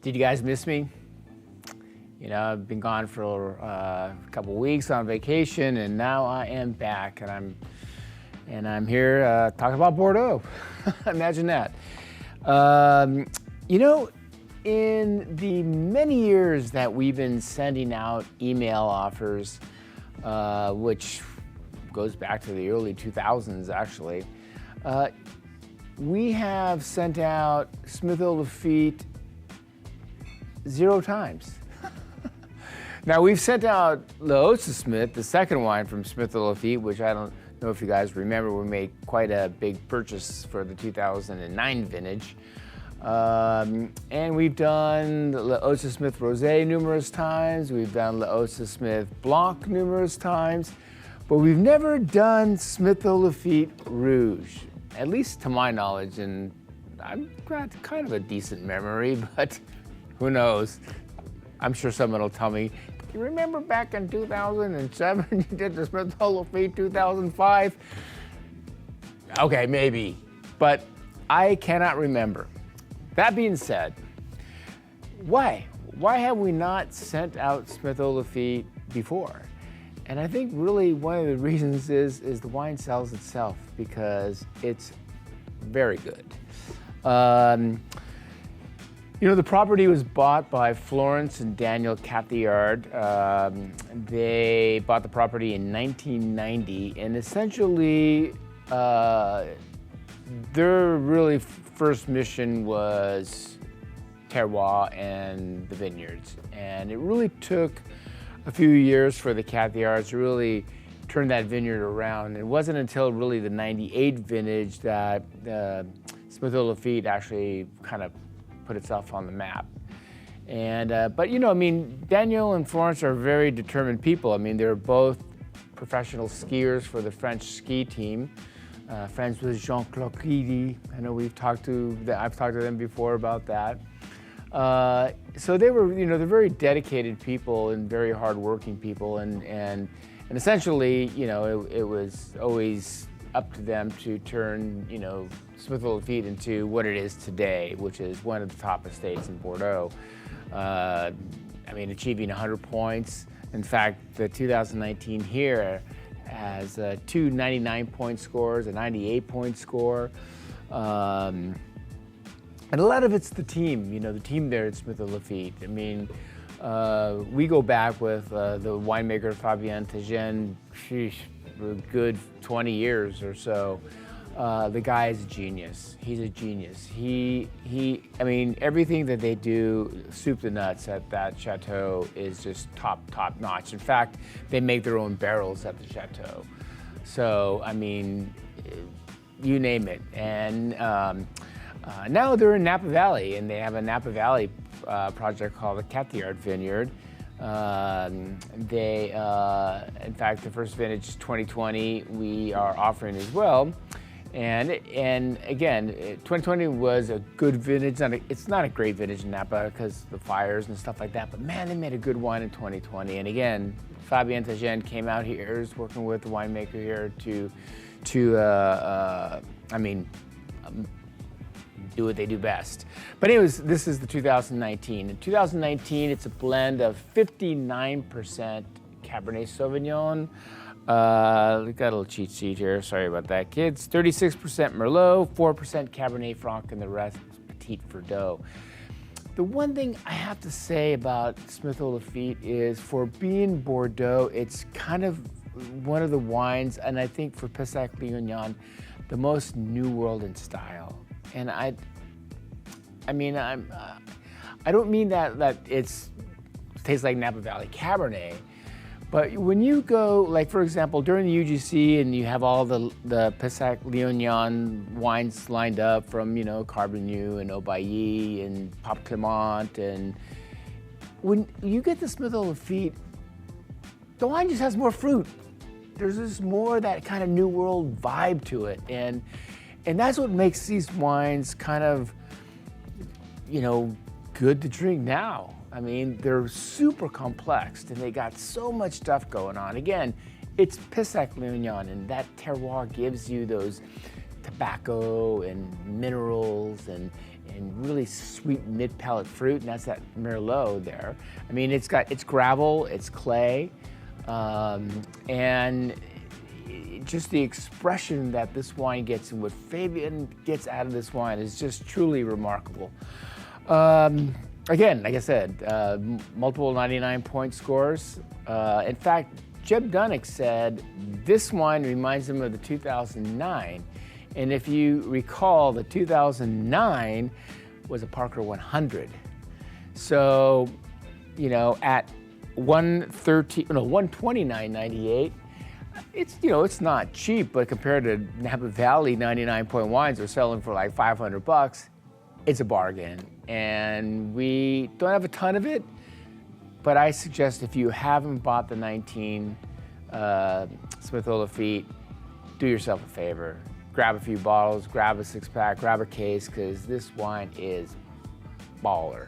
Did you guys miss me? You know, I've been gone for a couple weeks on vacation, and now I am back, and I'm here talking about Bordeaux. Imagine that. You know, in the many years that we've been sending out email offers, which goes back to the early 2000s, actually, we have sent out Smith Haut Lafitte 0 times. Now, we've sent out Haut Smith, the second wine from Smith Haut Lafitte, which I don't know if you guys remember, we made quite a big purchase for the 2009 vintage. And we've done Haut Smith Rosé numerous times. We've done Haut Smith Blanc numerous times. But we've never done Smith Haut Lafitte Rouge, at least to my knowledge. And I've got kind of a decent memory, but who knows? I'm sure someone will tell me, you remember back in 2007 you did the Smith Haut Lafitte 2005? Okay, maybe, but I cannot remember. That being said, why? Why have we not sent out Smith Haut Lafitte before? And I think really one of the reasons is the wine sells itself because it's very good. You know, the property was bought by Florence and Daniel Cathillard. They bought the property in 1990, and essentially their really first mission was terroir and the vineyards. And it really took a few years for the Cathillards to really turn that vineyard around. It wasn't until really the 98 vintage that Smith Haut Lafitte actually kind of put itself on the map. And, but you know, I mean, Daniel and Florence are very determined people. I mean, they're both professional skiers for the French ski team. Friends with Jean-Claude Guidi. I know I've talked to them before about that. So they were, you know, they're very dedicated people and very hardworking people. And essentially, you know, it was always up to them to turn, you know, Smith Haut Lafitte into what it is today, which is one of the top estates in Bordeaux. I mean, achieving 100 points. In fact, the 2019 here has 2 99-point scores, a 98-point score. And a lot of it's the team, you know, the team there at Smith Haut Lafitte. I mean, we go back with the winemaker Fabien Tagen, for a good 20 years or so. The guy is a genius. He's a genius. I mean, everything that they do, soup to nuts at that chateau is just top notch. In fact, they make their own barrels at the chateau. So, I mean, you name it. And now they're in Napa Valley, and they have a Napa Valley project called the Cathillard Vineyard. In fact, the first vintage 2020 we are offering as well. And again, 2020 was a good vintage. It's not a great vintage in Napa because the fires and stuff like that, but man, they made a good wine in 2020. And again, Fabien Tagen came out here, is working with the winemaker here to do what they do best. But anyways, this is the 2019. In 2019, it's a blend of 59% Cabernet Sauvignon. Got a little cheat sheet here, sorry about that, kids. 36% Merlot, 4% Cabernet Franc, and the rest Petit Verdot. The one thing I have to say about Smith Haut Lafitte is for being Bordeaux, it's kind of one of the wines, and I think for Pessac Leognan, the most New World in style. And I don't mean that it tastes like Napa Valley Cabernet, but when you go, like for example, during the UGC and you have all the Pessac Leognan wines lined up from, you know, Carbonieux and Aubailly and Pape Clement, and when you get the Smith Haut Lafitte, the wine just has more fruit. There's just more that kind of New World vibe to it. And that's what makes these wines kind of, you know, good to drink now. I mean, they're super complex and they got so much stuff going on. Again, it's Pessac Leognan, and that terroir gives you those tobacco and minerals, and and really sweet mid-palate fruit, and that's that Merlot there. I mean, it's gravel, it's clay, and just the expression that this wine gets and what Fabian gets out of this wine is just truly remarkable. Again, like I said, multiple 99-point scores. In fact, Jeb Dunnick said this wine reminds him of the 2009. And if you recall, the 2009 was a Parker 100. So, you know, at 129.98, it's not cheap, but compared to Napa Valley 99-point wines are selling for like $500, it's a bargain. And we don't have a ton of it, but I suggest if you haven't bought the 19 Smith Haut Lafitte, do yourself a favor. Grab a few bottles, grab a 6-pack, grab a case, because this wine is baller.